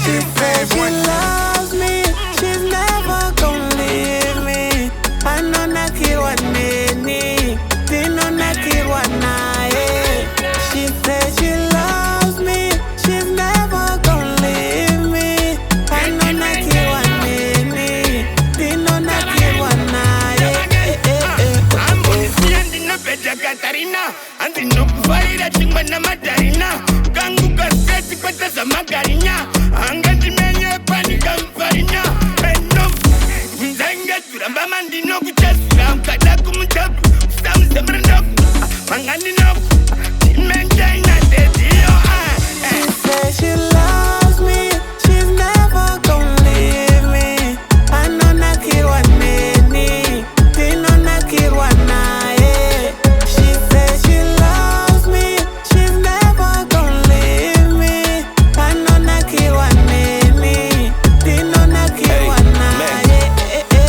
She says she loves me, she's never gonna leave me. Anonakirwa Neni, Anonakirwa Neni. She says she loves me, she's never gonna leave me. Anonakirwa Neni, Anonakirwa Neni. I'm on the end of the Katarina, and the no fire chingwana matarina. Gangu kaseti kweta za magarina. Angati menye panika mfarina. Eno Hwinza turamba mandino kuchasura. Mkada kumutapu, stamu semranoku. Mangani noku, menjaina dedio. She says she loves me, she's never gonna leave me. Anonakirwa Neni, Anonakirwa Neni. She says she loves me, she's never gonna leave me. Anonakirwa Neni, Anonakirwa Neni.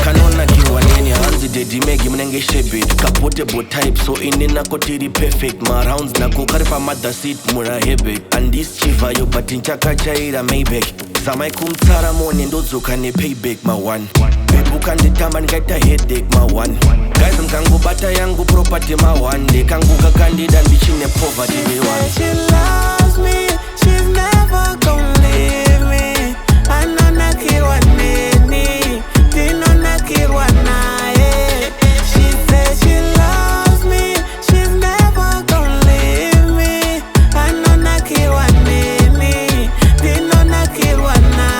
Anonakirwa Neni, hanzi dedi megi mnenge shebit. Kapotable type, so inena kotiri perfect. My rounds na kukaripa mother seat mura hebe. And this chiva yo batinchaka chaira Maybach. Samai kumtsara mone ndozo kane payback my one. Bebu kandi taman get a headache my one. Guys mkangu bata yangu property my one. De kangu kakandi dan bichine poverty me one. She loves me, she's never gonna leave me. Anonakirwa Neni, Anonakirwa Neni. She says she loves me, she's never gonna leave me. Anonakirwa Neni, Anonakirwa Neni.